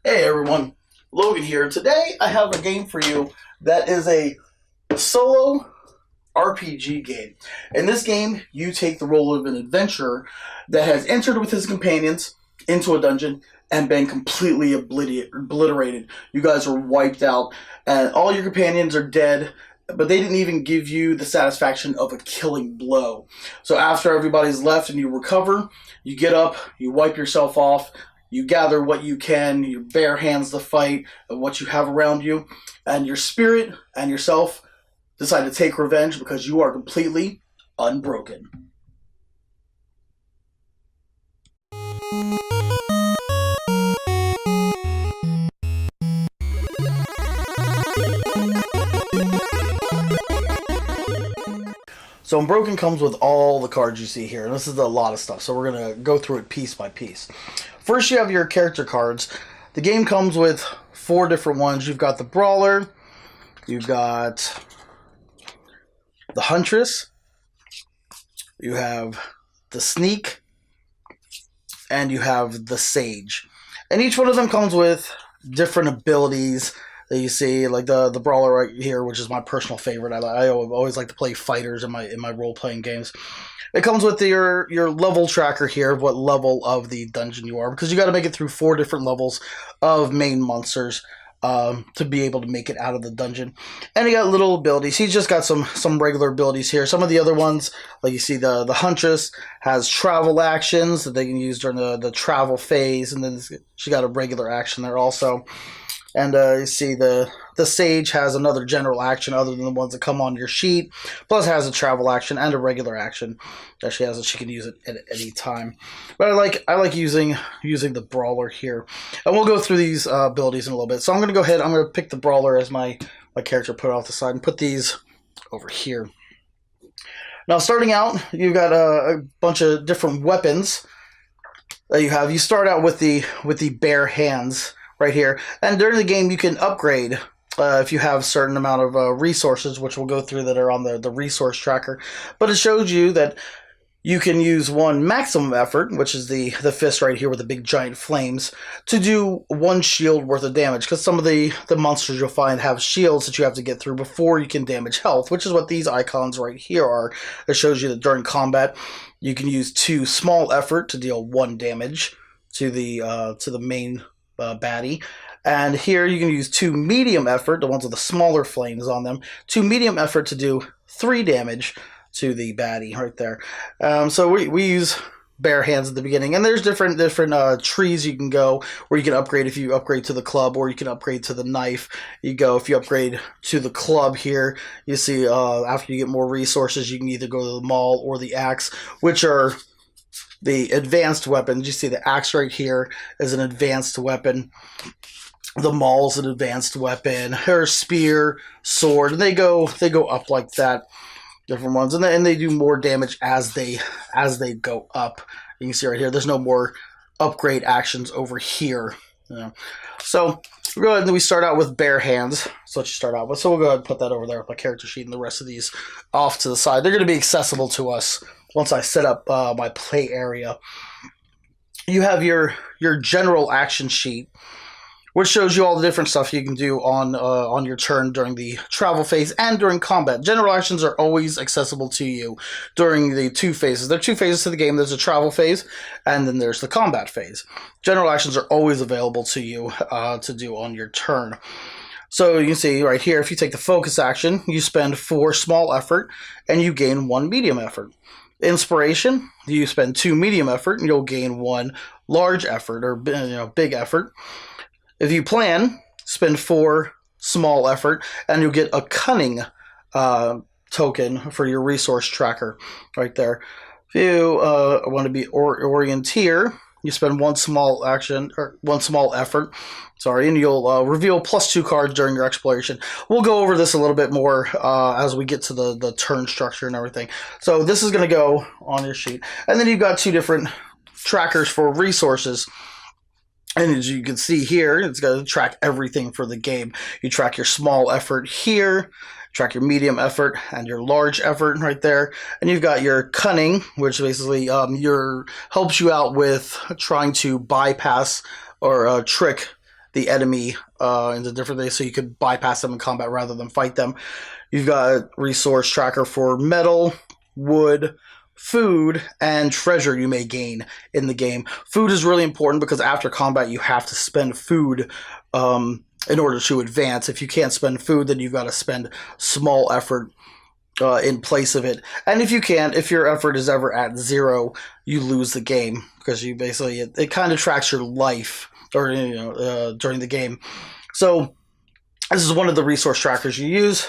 Hey everyone, Logan here. Today I have a game for you that is a solo RPG game. In this game, you take the role of an adventurer that has entered with his companions into a dungeon and been completely obliterated. You guys are wiped out, and all your companions are dead, but they didn't even give you the satisfaction of a killing blow. So after everybody's left and you recover, you get up, you wipe yourself off, you gather what you can, you bare hands the fight of what you have around you, and your spirit and yourself decide to take revenge because you are completely unbroken. So Unbroken comes with all the cards you see here, and this is a lot of stuff, so we're going to go through it piece by piece. First, you have your character cards. The game comes with 4 different ones. You've got the Brawler, you've got the Huntress, you have the Sneak, and you have the Sage. And each one of them comes with different abilities that you see, like the Brawler right here, which is my personal favorite. I always like to play fighters in my role-playing games. It comes with your level tracker here of what level of the dungeon you are, because you got to make it through 4 different levels of main monsters to be able to make it out of the dungeon. And you got little abilities. He's just got some regular abilities here. Some of the other ones, like you see the Huntress has travel actions that they can use during the travel phase, and then she got a regular action there also. And you see the Sage has another general action other than the ones that come on your sheet. Plus has a travel action and a regular action that she has, that she can use it at any time. But I like using the Brawler here. And we'll go through these abilities in a little bit. So I'm going to go ahead. I'm going to pick the Brawler as my character, put it off the side, and put these over here. Now starting out, you've got a bunch of different weapons that you have. You start out with the bare hands right here, and during the game you can upgrade if you have a certain amount of resources, which we'll go through, that are on the resource tracker. But it shows you that you can use 1 maximum effort, which is the fist right here with the big giant flames, to do 1 shield worth of damage, because some of the monsters you'll find have shields that you have to get through before you can damage health, which is what these icons right here are. It shows you that during combat you can use 2 small effort to deal 1 damage to the main baddie. And here you can use 2 medium effort, the ones with the smaller flames on them, 2 medium effort to do 3 damage to the baddie right there. So we use bare hands at the beginning, and there's different trees you can go where you can upgrade. If you upgrade to the club, or you can upgrade to the knife. If you upgrade to the club here, you see after you get more resources, you can either go to the maul or the axe, which are the advanced weapons. You see the axe right here is an advanced weapon. The maul's an advanced weapon. Her spear, sword, and they go up like that. Different ones, and they do more damage as they go up. You can see right here, there's no more upgrade actions over here. So we'll go ahead and we start out with bare hands. So what you start out with. So we'll go ahead and put that over there with my character sheet, and the rest of these off to the side. They're going to be accessible to us once I set up my play area. You have your general action sheet, which shows you all the different stuff you can do on your turn during the travel phase and during combat. General actions are always accessible to you during the 2 phases. There are 2 phases to the game. There's a travel phase, and then there's the combat phase. General actions are always available to you to do on your turn. So you can see right here, if you take the focus action, you spend 4 small effort, and you gain 1 medium effort. Inspiration, you spend 2 medium effort, and you'll gain 1 large effort, or big effort. If you plan, spend 4 small effort, and you'll get a cunning token for your resource tracker right there. If you want to be orienteer, you spend 1 small action, or 1 small effort, and you'll reveal +2 cards during your exploration. We'll go over this a little bit more as we get to the turn structure and everything. So this is going to go on your sheet, and then you've got 2 different trackers for resources. And as you can see here, it's going to track everything for the game. You track your small effort here, track your medium effort, and your large effort right there. And you've got your cunning, which basically helps you out with trying to bypass or trick the enemy into different things, so you could bypass them in combat rather than fight them. You've got resource tracker for metal, wood, food, and treasure you may gain in the game. Food is really important because after combat you have to spend food in order to advance. If you can't spend food, then you've got to spend small effort in place of it. And if you can't, if your effort is ever at 0, you lose the game, because you basically, it kind of tracks your life or during the game. So this is one of the resource trackers you use.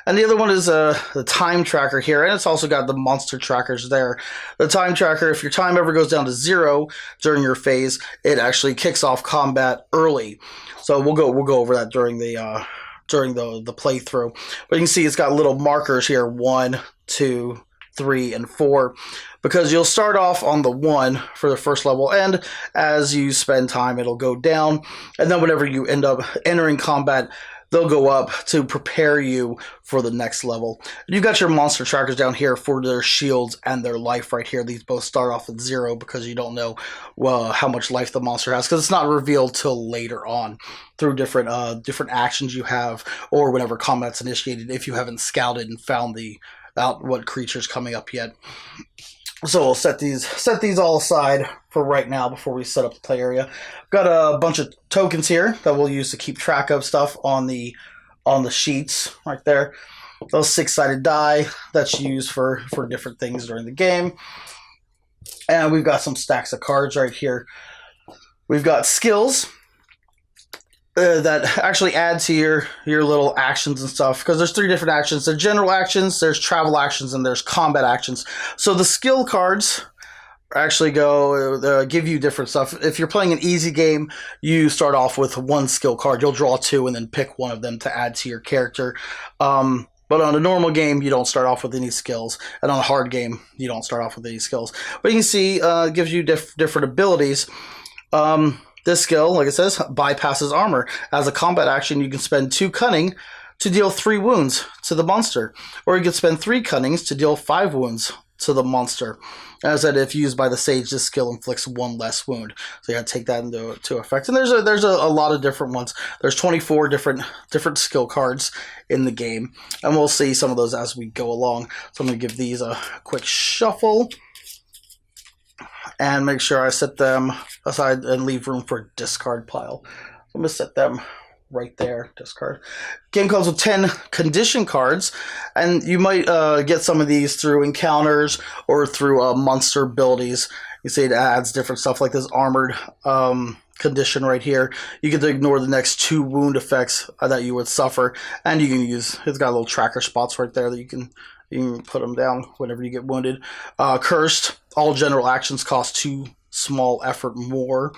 And the other one is the time tracker here, and it's also got the monster trackers there. The time tracker, if your time ever goes down to 0 during your phase, it actually kicks off combat early. So we'll go over that during the playthrough. But you can see it's got little markers here: 1, 2, 3, and 4. Because you'll start off on the 1 for the first level, and as you spend time, it'll go down. And then whenever you end up entering combat, they'll go up to prepare you for the next level. You've got your monster trackers down here for their shields and their life right here. These both start off at 0 because you don't know how much life the monster has, because it's not revealed till later on through different actions you have, or whenever combat's initiated, if you haven't scouted and found out what creature's coming up yet. So we'll set these all aside for right now before we set up the play area. Got a bunch of tokens here that we'll use to keep track of stuff on the sheets right there. Those 6-sided die that's used for different things during the game. And we've got some stacks of cards right here. We've got skills that actually add to your little actions and stuff, because there's 3 different actions. There's general actions, there's travel actions, and there's combat actions. So the skill cards actually give you different stuff. If you're playing an easy game, you start off with 1 skill card. You'll draw 2 and then pick one of them to add to your character. But on a normal game, you don't start off with any skills. And on a hard game, you don't start off with any skills. But you can see it gives you different abilities. This skill, like it says, bypasses armor. As a combat action, you can spend 2 cunning to deal 3 wounds to the monster. Or you can spend 3 cunnings to deal 5 wounds to the monster. As I said, if used by the sage, this skill inflicts 1 less wound. So you got to take that into effect. And there's a lot of different ones. There's 24 different skill cards in the game. And we'll see some of those as we go along. So I'm going to give these a quick shuffle. And make sure I set them aside and leave room for a discard pile. I'm going to set them right there, discard. Game comes with 10 condition cards, and you might get some of these through encounters or through monster abilities. You see it adds different stuff like this armored condition right here. You get to ignore the next 2 wound effects that you would suffer, and you can use, it's got little tracker spots right there that you can put them down whenever you get wounded. Cursed, all general actions cost 2 small effort more.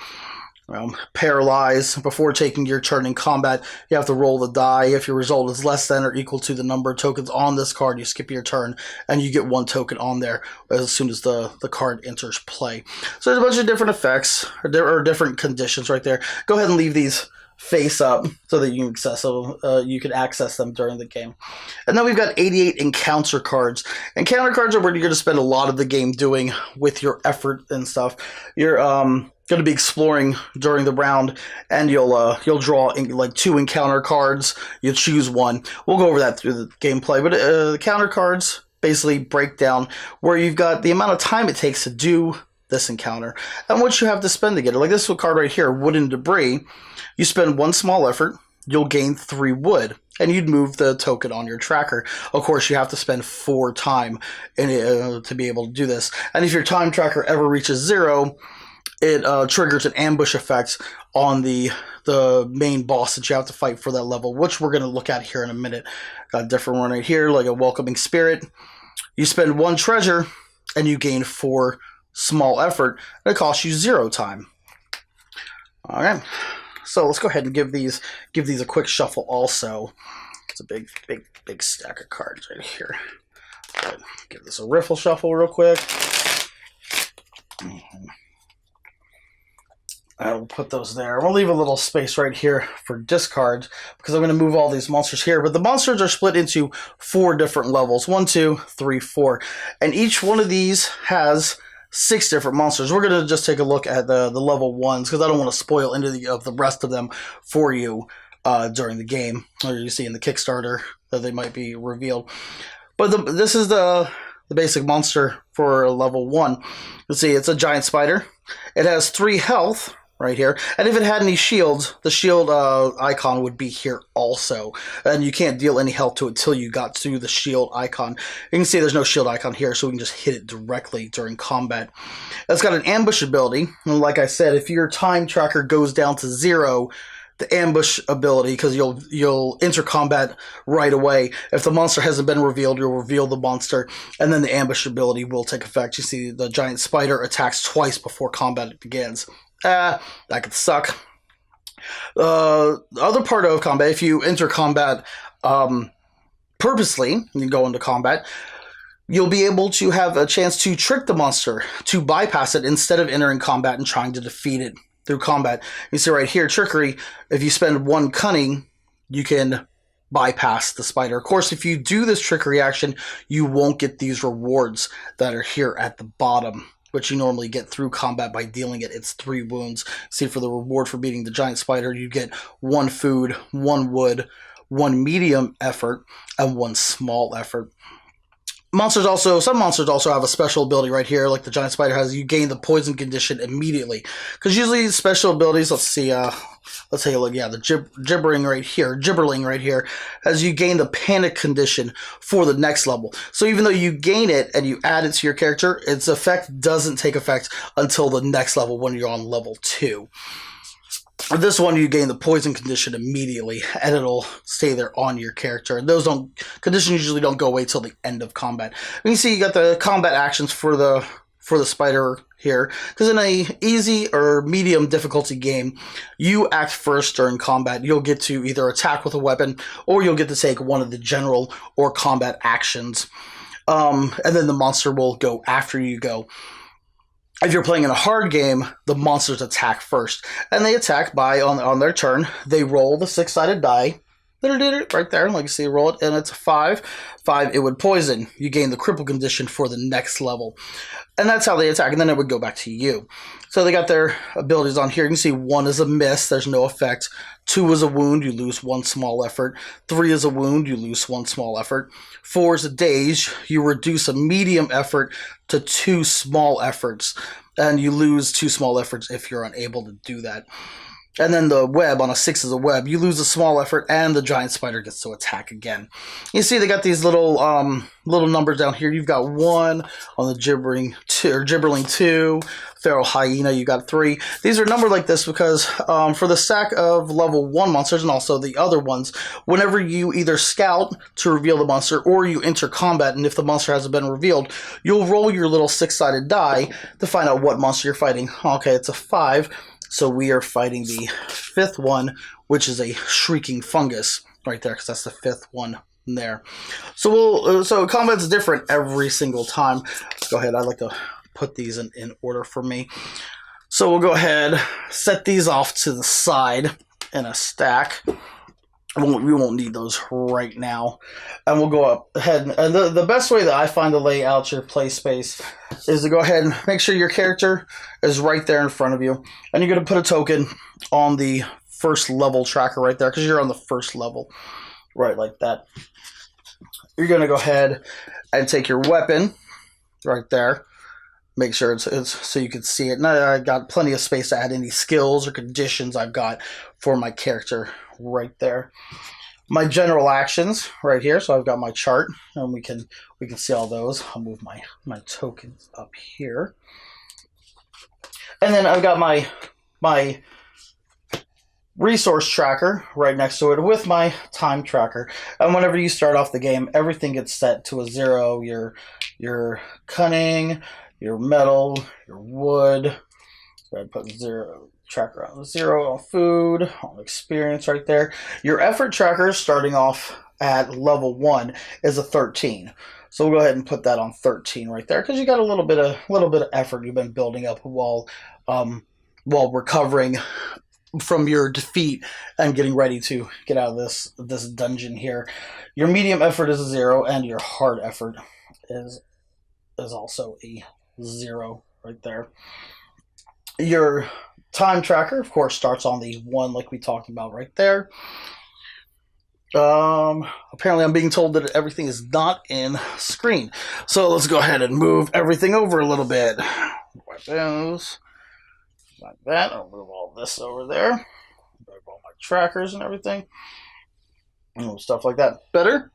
Paralyze, before taking your turn in combat, you have to roll the die. If your result is less than or equal to the number of tokens on this card, you skip your turn, and you get 1 token on there as soon as the card enters play. So there's a bunch of different effects, or different conditions right there. Go ahead and leave these face up so that you can access them during the game. And then we've got 88 encounter cards. Encounter cards are where you're going to spend a lot of the game doing with your effort and stuff. You're going to be exploring during the round, and you'll draw like 2 encounter cards. You choose one. We'll go over that through the gameplay, but the counter cards basically break down where you've got the amount of time it takes to do this encounter and what you have to spend to get it. Like this card right here, wooden debris. You spend 1 small effort, you'll gain 3 wood, and you'd move the token on your tracker. Of course, you have to spend 4 time to be able to do this. And if your time tracker ever reaches 0, it triggers an ambush effect on the main boss that you have to fight for that level, which we're going to look at here in a minute. Got a different one right here, like a welcoming spirit. You spend 1 treasure, and you gain 4 small effort, and it costs you 0 time. All right. So let's go ahead and give these a quick shuffle also. It's a big stack of cards right here. Give this a riffle shuffle real quick. I'll put those there. We'll leave a little space right here for discards because I'm going to move all these monsters here. But the monsters are split into 4 different levels. 1, 2, 3, 4. And each one of these has 6 different monsters. We're going to just take a look at the level 1s because I don't want to spoil any of the rest of them for you during the game, or you see in the Kickstarter that they might be revealed. But this is the basic monster for level 1. Let's see, it's a giant spider. It has 3 health right here, and if it had any shields, the shield icon would be here also, and you can't deal any health to it until you got to the shield icon. You can see there's no shield icon here, so we can just hit it directly during combat. It's got an ambush ability, and like I said, if your time tracker goes down to 0, the ambush ability, because you'll enter combat right away. If the monster hasn't been revealed, you'll reveal the monster, and then the ambush ability will take effect. You see the giant spider attacks twice before combat begins. That could suck. The other part of combat, if you enter combat purposely, you go into combat, you'll be able to have a chance to trick the monster, to bypass it instead of entering combat and trying to defeat it through combat. You see right here, trickery, if you spend 1 cunning, you can bypass the spider. Of course, if you do this trickery action, you won't get these rewards that are here at the bottom, which you normally get through combat by dealing it. It's 3 wounds. See, for the reward for beating the giant spider, you get 1 food, 1 wood, 1 medium effort, and 1 small effort. Some monsters also have a special ability right here, like the giant spider has. You gain the poison condition immediately. Because usually special abilities, let's take a look. Yeah, the gibberling right here, as you gain the panic condition for the next level. So even though you gain it and you add it to your character, its effect doesn't take effect until the next level when you're on level 2. This one, you gain the poison condition immediately, and it'll stay there on your character. And those conditions usually don't go away till the end of combat. You can see you got the combat actions for the spider here, because in a easy or medium difficulty game, you act first during combat. You'll get to either attack with a weapon, or you'll get to take one of the general or combat actions, and then the monster will go after you go. If you're playing in a hard game, the monsters attack first. And they attack by, on their turn, they roll the 6-sided die. Right there, like you see, roll it, and it's a 5. 5, it would poison. You gain the cripple condition for the next level. And that's how they attack, and then it would go back to you. So they got their abilities on here. You can see 1 is a miss, there's no effect. 2 is a wound, you lose 1 small effort. 3 is a wound, you lose 1 small effort. 4 is a daze, you reduce a medium effort to 2 small efforts. And you lose 2 small efforts if you're unable to do that. And then the web, on a 6 is a web, you lose a small effort, and the giant spider gets to attack again. You see they got these little numbers down here. You've got 1 on the gibberling 2, feral hyena, you got 3. These are numbered like this because for the stack of level 1 monsters, and also the other ones, whenever you either scout to reveal the monster, or you enter combat, and if the monster hasn't been revealed, you'll roll your little 6-sided die to find out what monster you're fighting. Okay, it's a 5. So we are fighting the 5th one, which is a shrieking fungus right there, because that's the 5th one there. So so combat's different every single time. Go ahead. I'd like to put these in order for me. So we'll go ahead, set these off to the side in a stack. We won't need those right now. And we'll go up ahead. And the best way that I find to lay out your play space is to go ahead and make sure your character is right there in front of you. And you're going to put a token on the 1st level tracker right there, because you're on the 1st level. Right like that. You're going to go ahead and take your weapon right there. Make sure it's so you can see it. And I got plenty of space to add any skills or conditions I've got for my character right there. My general actions right here. So I've got my chart, and we can see all those. I'll move my tokens up here, and then I've got my resource tracker right next to it with my time tracker. And whenever you start off the game, everything gets set to a 0. Your cunning, your metal, your wood. So I put 0 tracker on 0 on food, on experience right there. Your effort tracker starting off at level 1 is a 13. So we'll go ahead and put that on 13 right there, because you got a little bit of effort you've been building up while recovering from your defeat and getting ready to get out of this dungeon here. Your medium effort is a 0, and your hard effort is also a 0 right there. Your time tracker, of course, starts on the 1 like we talked about right there. Apparently I'm being told that everything is not in screen. So let's go ahead and move everything over a little bit. Weapons. Like that. I'll move all this over there. Move all my trackers and everything. And stuff like that. Better?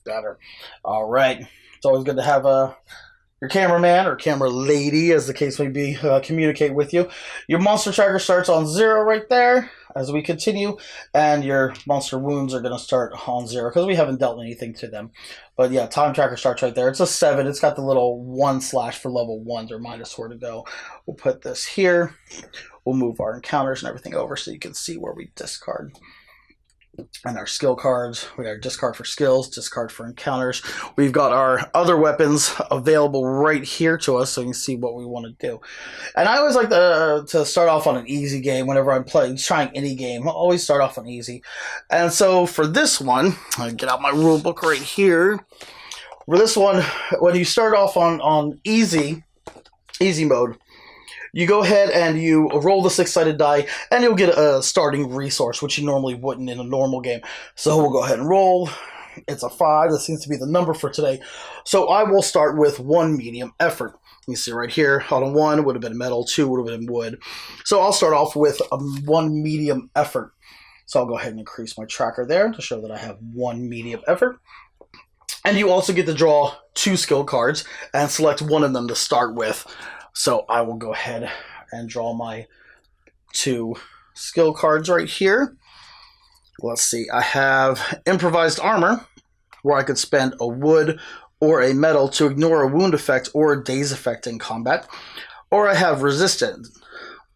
Better. Alright. It's always good to have your cameraman or camera lady, as the case may be, communicate with you. Your monster tracker starts on 0 right there as we continue, and your monster wounds are going to start on 0 because we haven't dealt anything to them. But yeah, time tracker starts right there. It's a 7. It's got the little 1/ for level 1s or minus where to go. We'll put this here. We'll move our encounters and everything over so you can see where we discard. And our skill cards, we got discard for skills, discard for encounters. We've got our other weapons available right here to us so you can see what we want to do. And I always like to start off on an easy game whenever I'm trying any game. I always start off on easy. And so for this one, I'll get out my rule book right here. For this one, when you start off on easy mode, you go ahead and you roll the 6-sided die, and you'll get a starting resource, which you normally wouldn't in a normal game. So we'll go ahead and roll. It's a 5. That seems to be the number for today. So I will start with 1 medium effort. You see right here, on a 1 would have been metal, 2 would have been wood. So I'll start off with a 1 medium effort. So I'll go ahead and increase my tracker there to show that I have 1 medium effort. And you also get to draw 2 skill cards and select one of them to start with. So I will go ahead and draw my 2 skill cards right here. Let's see. I have improvised armor, where I could spend a wood or a metal to ignore a wound effect or a daze effect in combat. Or I have resistant.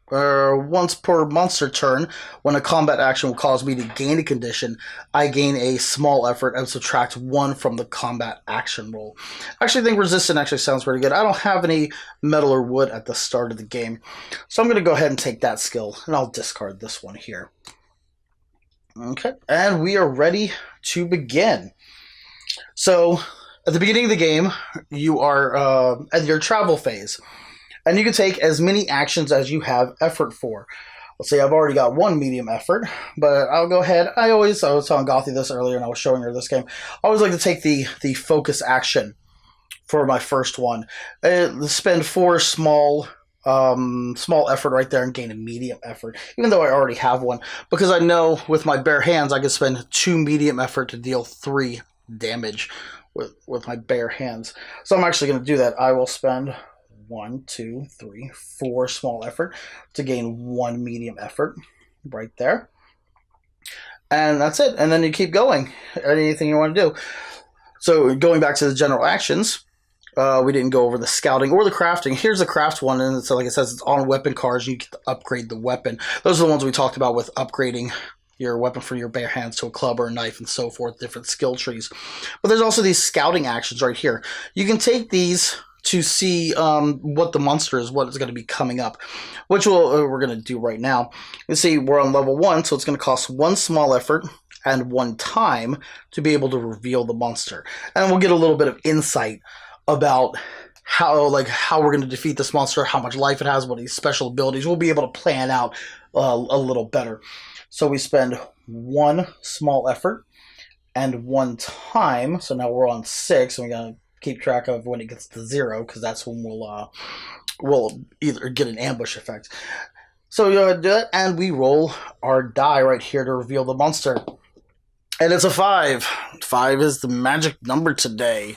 Once per monster turn, when a combat action will cause me to gain a condition, I gain a small effort and subtract 1 from the combat action roll. I actually think resistant actually sounds pretty good. I don't have any metal or wood at the start of the game, so I'm going to go ahead and take that skill, and I'll discard this one here. Okay, and we are ready to begin. So, at the beginning of the game, you are at your travel phase. And you can take as many actions as you have effort for. Let's say I've already got 1 medium effort, but I'll go ahead. I was telling Gothy this earlier, and I was showing her this game. I always like to take the focus action for my first one. Spend 4 small effort right there and gain a medium effort, even though I already have 1. Because I know with my bare hands, I can spend 2 medium effort to deal 3 damage with my bare hands. So I'm actually going to do that. I will spend 1, 2, 3, 4 small effort to gain 1 medium effort right there. And that's it. And then you keep going. Anything you want to do. So going back to the general actions, we didn't go over the scouting or the crafting. Here's the craft one, and so like it says, it's on weapon cards. You get to upgrade the weapon. Those are the ones we talked about with upgrading your weapon for your bare hands to a club or a knife and so forth, different skill trees. But there's also these scouting actions right here. You can take these to see what the monster is, what is going to be coming up, which we're going to do right now. You see, we're on level 1, so it's going to cost 1 small effort and 1 time to be able to reveal the monster. And we'll get a little bit of insight about how we're going to defeat this monster, how much life it has, what these special abilities. We'll be able to plan out a little better. So we spend 1 small effort and 1 time. So now we're on 6, and we're going to keep track of when it gets to 0, because that's when we'll either get an ambush effect. So you do it, and we roll our die right here to reveal the monster. And it's a 5. 5 is the magic number today.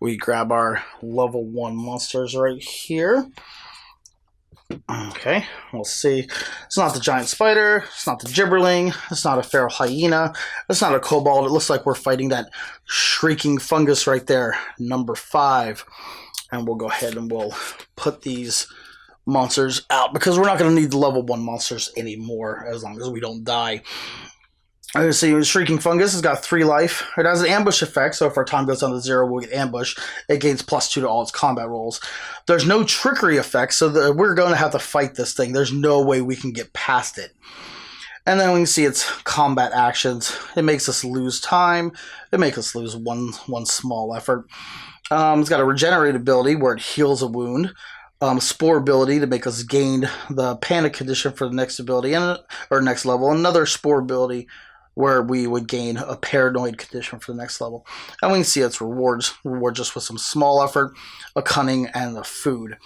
We grab our level 1 monsters right here. Okay, we'll see. It's not the giant spider. It's not the gibberling. It's not a feral hyena. It's not a kobold. It looks like we're fighting that shrieking fungus right there, number 5. And we'll go ahead and we'll put these monsters out because we're not going to need the level 1 monsters anymore as long as we don't die. I see Shrieking Fungus has got 3 life. It has an ambush effect, so if our time goes down to 0, we'll get ambush. It gains +2 to all its combat rolls. There's no trickery effect, so we're going to have to fight this thing. There's no way we can get past it. And then we can see its combat actions. It makes us lose time. It makes us lose one small effort. It's got a regenerate ability where it heals a wound. spore ability to make us gain the panic condition for the next ability or next level. Another spore ability where we would gain a paranoid condition for the next level. And we can see its rewards. Reward just with some small effort, a cunning, and the food.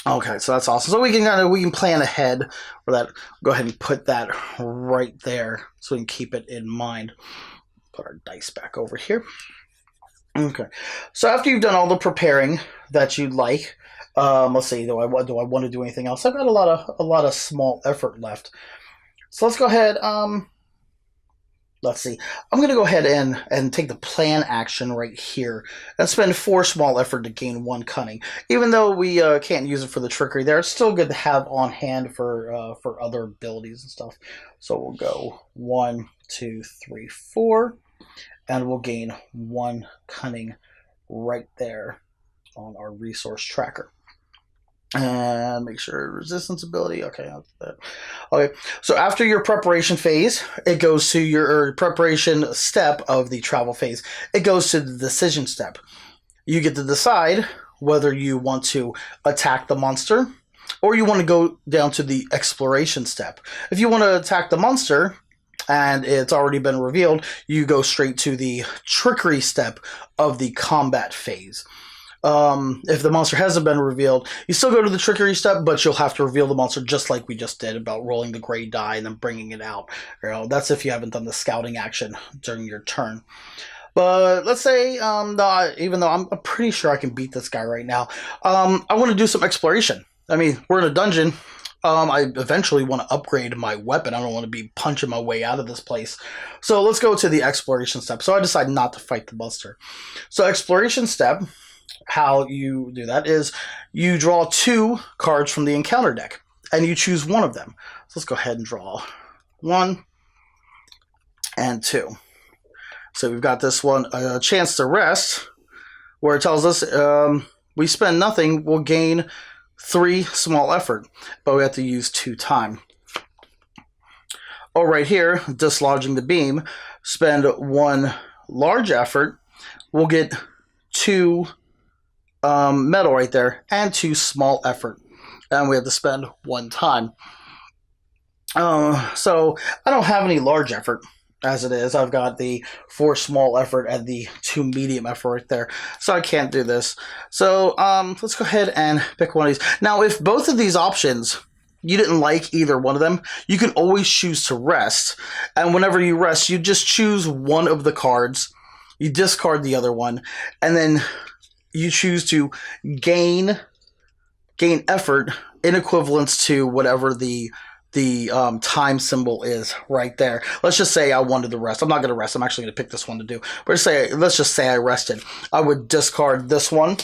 Okay, so that's awesome. So we can plan ahead for that. Go ahead and put that right there so we can keep it in mind. Put our dice back over here. Okay, so after you've done all the preparing that you'd like, let's see. Do I want to do anything else? I've got a lot of small effort left. So let's go ahead. Let's see. I'm going to go ahead and take the plan action right here and spend 4 small effort to gain 1 cunning. Even though we can't use it for the trickery there, it's still good to have on hand for other abilities and stuff. So we'll go 1, 2, 3, 4, and we'll gain 1 cunning right there on our resource tracker. And make sure resistance ability. Okay, okay. So after your preparation phase, it goes to your preparation step of the travel phase. It goes to the decision step. You get to decide whether you want to attack the monster or you want to go down to the exploration step. If you want to attack the monster and it's already been revealed, you go straight to the trickery step of the combat phase. If the monster hasn't been revealed, you still go to the trickery step, but you'll have to reveal the monster just like we just did about rolling the gray die and then bringing it out. You know, that's if you haven't done the scouting action during your turn. But let's say, even though I'm pretty sure I can beat this guy right now, I want to do some exploration. I mean, we're in a dungeon. I eventually want to upgrade my weapon. I don't want to be punching my way out of this place. So let's go to the exploration step. So I decide not to fight the monster. So exploration step, how you do that is you draw 2 cards from the encounter deck and you choose one of them. So let's go ahead and draw 1 and 2. So we've got this one, a chance to rest, where it tells us we spend nothing, we'll gain 3 small effort, but we have to use 2 time. Oh, right here, dislodging the beam, spend 1 large effort, we'll get 2 metal right there, and 2 small effort, and we have to spend 1 time. So I don't have any large effort as it is. I've got the 4 small effort and the 2 medium effort right there, so I can't do this. So let's go ahead and pick one of these. Now, if both of these options you didn't like either one of them, you can always choose to rest, and whenever you rest, you just choose one of the cards, you discard the other one, and then you choose to gain effort in equivalence to whatever the time symbol is right there. Let's just say I wanted to rest. I'm not going to rest. I'm actually going to pick this one to do. But let's just say I rested. I would discard this one.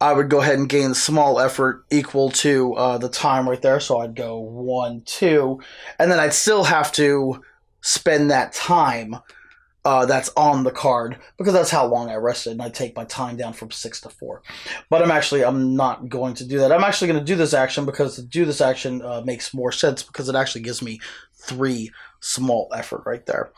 I would go ahead and gain small effort equal to the time right there. So I'd go 1, 2, and then I'd still have to spend that time that's on the card, because that's how long I rested, and I take my time down from 6 to 4. But I'm not going to do that. I'm actually going to do this action, because to do this action makes more sense, because it actually gives me 3 small effort right there.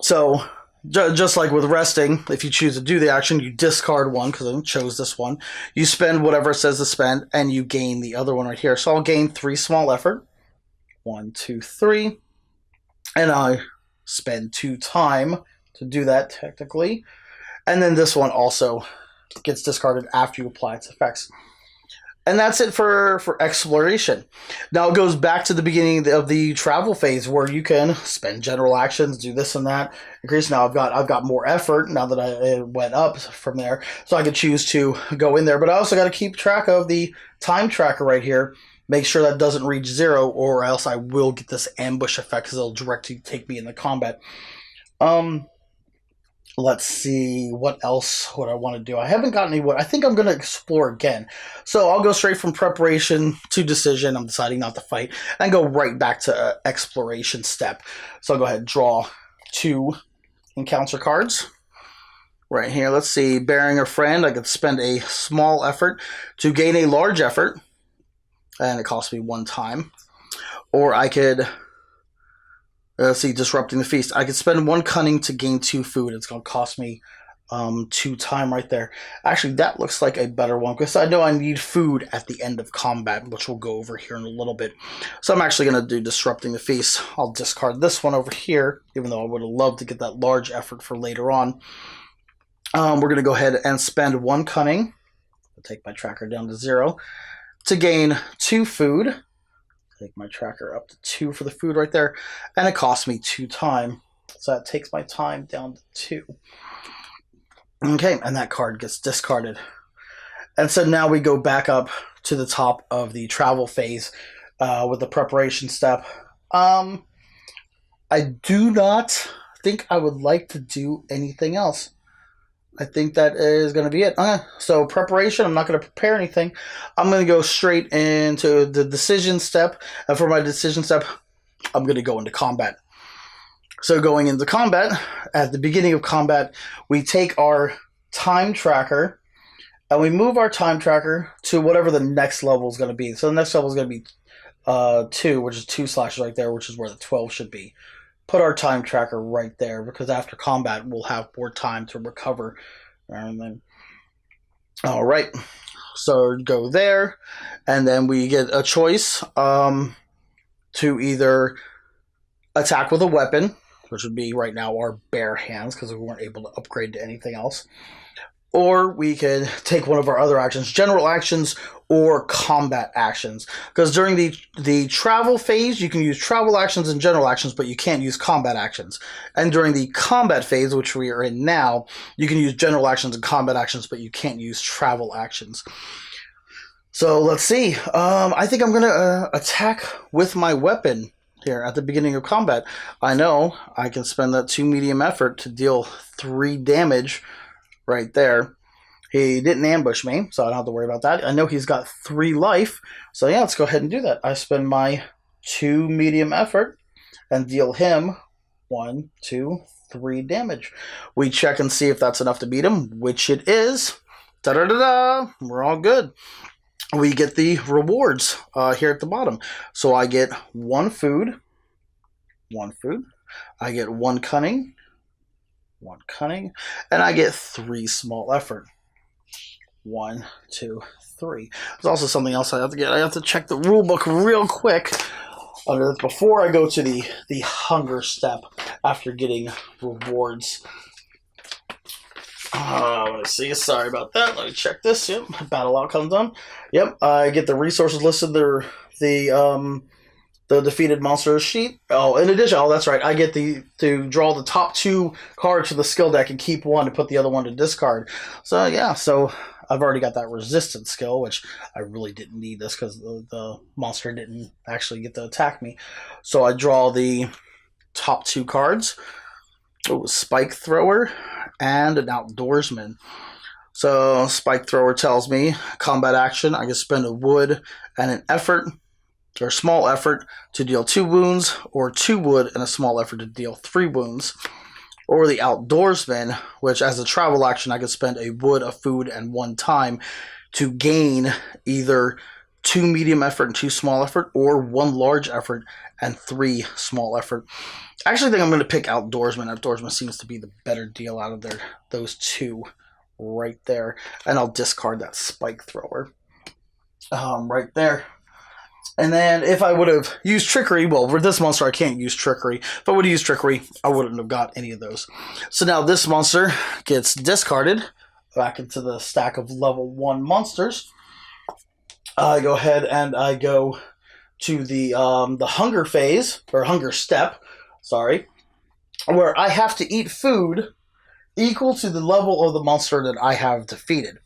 So just like with resting, if you choose to do the action, you discard one, because I chose this one. You spend whatever it says to spend, and you gain the other one right here. So I'll gain 3 small effort. 1, 2, 3. And I spend 2 time to do that, technically. And then this one also gets discarded after you apply its effects. And that's it for exploration. Now it goes back to the beginning of the travel phase, where you can spend general actions, do this and that, increase. Now I've got more effort now that I went up from there, so I could choose to go in there. But I also got to keep track of the time tracker right here. Make sure that doesn't reach 0, or else I will get this ambush effect, because it'll directly take me into combat. Let's see, what else would I want to do? I haven't gotten any wood. I think I'm going to explore again. So I'll go straight from preparation to decision. I'm deciding not to fight, and go right back to exploration step. So I'll go ahead and draw 2 encounter cards. Right here, let's see, bearing a friend. I could spend a small effort to gain a large effort, and it costs me 1 time. Or I could, let's see, disrupting the feast. I could spend 1 cunning to gain 2 food. It's going to cost me 2 time right there. Actually, that looks like a better one because I know I need food at the end of combat, which we'll go over here in a little bit. So I'm actually going to do Disrupting the Feast. I'll discard this one over here, even though I would have loved to get that large effort for later on. We're going to go ahead and spend 1 cunning. I'll take my tracker down to 0 to gain 2 food. Take my tracker up to 2 for the food right there, and it costs me 2 time. So that takes my time down to 2. Okay, and that card gets discarded. And so now we go back up to the top of the travel phase with the preparation step. I do not think I would like to do anything else. I think that is going to be it. So preparation, I'm not going to prepare anything. I'm going to go straight into the decision step. And for my decision step, I'm going to go into combat. So going into combat, at the beginning of combat, we take our time tracker and we move our time tracker to whatever the next level is going to be. So the next level is going to be 2, which is 2 slashes right there, which is where the 12 should be. Put our time tracker right there because after combat, we'll have more time to recover. And then, all right, so go there, and then we get a choice to either attack with a weapon, which would be right now our bare hands because we weren't able to upgrade to anything else. Or we could take one of our other actions, general actions or combat actions. Because during the travel phase, you can use travel actions and general actions, but you can't use combat actions. And during the combat phase, which we are in now, you can use general actions and combat actions, but you can't use travel actions. So let's see. I think I'm going to attack with my weapon here at the beginning of combat. I know I can spend that 2 medium effort to deal 3 damage right there. He didn't ambush me, so I don't have to worry about that. I know he's got 3 life, so yeah, let's go ahead and do that. I spend my 2 medium effort and deal him 1, 2, 3 damage. We check and see if that's enough to beat him, which it is. Da-da-da-da! We're all good. We get the rewards here at the bottom. So I get 1 food. 1 food. I get 1 cunning. 1 cunning. And I get 3 small effort. 1, 2, 3. There's also something else I have to get. I have to check the rule book real quick before I go to the hunger step after getting rewards. Let me see. Sorry about that. Let me check this. Yep. Battle outcome done. Yep. I get the resources listed. The defeated monster sheet. Oh, in addition, that's right. I get to draw the top 2 cards to the skill deck and keep 1 to put the other one to discard. So yeah. So I've already got that resistance skill, which I really didn't need this because the monster didn't actually get to attack me. So I draw the top 2 cards. Spike thrower and an outdoorsman. So spike thrower tells me combat action. I can spend a wood and an effort or small effort to deal 2 wounds, or 2 wood and a small effort to deal 3 wounds. Or the outdoorsman, which as a travel action, I can spend a wood, a food, and 1 time to gain either 2 medium effort and 2 small effort, or 1 large effort and 3 small effort. I actually think I'm going to pick Outdoorsman. Outdoorsman seems to be the better deal out of those 2 right there. And I'll discard that Spike Thrower right there. And then if I would have used Trickery, well, for this monster I can't use Trickery. If I would have used Trickery, I wouldn't have got any of those. So now this monster gets discarded back into the stack of level 1 monsters. I go ahead and I go to the hunger phase, or hunger step, sorry, where I have to eat food equal to the level of the monster that I have defeated.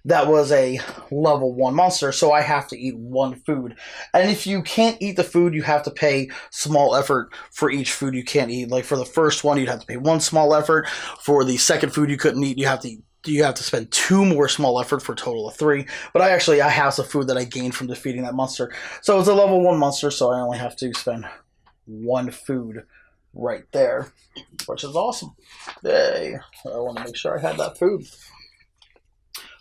That was a level 1 monster, so I have to eat 1 food. And if you can't eat the food, you have to pay small effort for each food you can't eat. Like for the first one, you'd have to pay 1 small effort. For the second food you couldn't eat, you have to spend 2 more small effort for a total of 3. But I have some food that I gained from defeating that monster. So it's a level 1 monster, so I only have to spend 1 food right there, which is awesome. Yay. I want to make sure I had that food.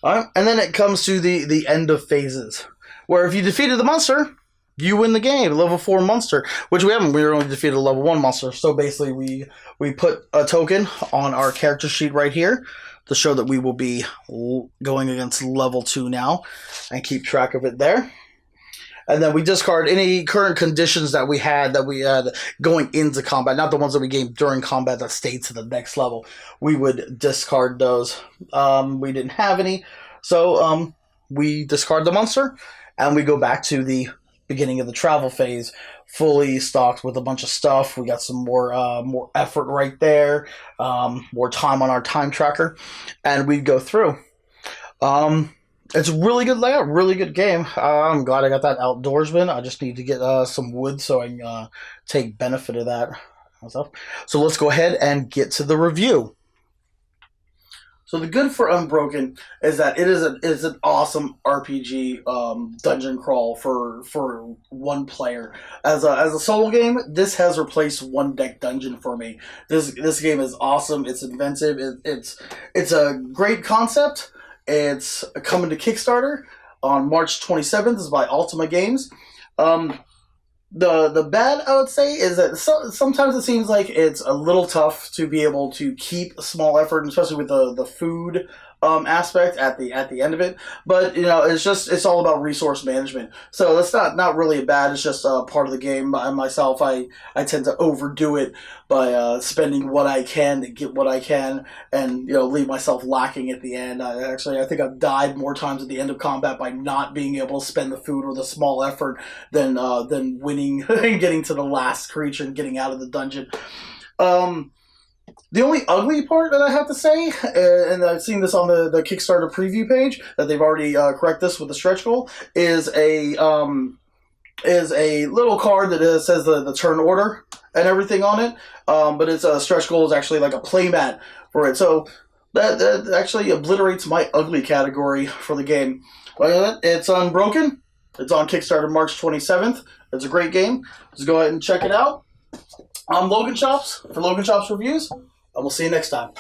Alright, and then it comes to the end of phases, where if you defeated the monster, you win the game. Level 4 monster, which we haven't. We only defeated a level 1 monster. So basically, we put a token on our character sheet right here. to show that we will be going against level 2 now and keep track of it there. And then we discard any current conditions that we had going into combat, not the ones that we gained during combat that stayed to the next level. We would discard those. We didn't have any, so we discard the monster, and we go back to the beginning of the travel phase, fully stocked with a bunch of stuff. We got some more effort right there, more time on our time tracker, and we go through. It's a really good layout, really good game. I'm glad I got that outdoorsman. I just need to get some wood so I can take benefit of that myself. So let's go ahead and get to the review. So the good for Unbroken is that it is an awesome RPG dungeon crawl for one player. As a solo game, this has replaced one deck dungeon for me. This game is awesome. It's inventive. It's a great concept. It's coming to Kickstarter on March 27th. It's by Altema Games. The bad, I would say, is that sometimes it seems like it's a little tough to be able to keep a small effort, especially with the food aspect at the end of it. But it's all about resource management. So that's not really bad. It's just part of the game. Myself, I tend to overdo it by spending what I can to get what I can, and leave myself lacking at the end. I think I've died more times at the end of combat by not being able to spend the food or the small effort than winning and getting to the last creature and getting out of the dungeon. The only ugly part that I have to say, and I've seen this on the Kickstarter preview page, that they've already corrected this with the stretch goal, is a little card that says the turn order and everything on it. But it's a stretch goal is actually like a playmat for it. So that actually obliterates my ugly category for the game. It's Unbroken. It's on Kickstarter March 27th. It's a great game. Just go ahead and check it out. I'm Logan Shops for Logan Shops Reviews. And we'll see you next time.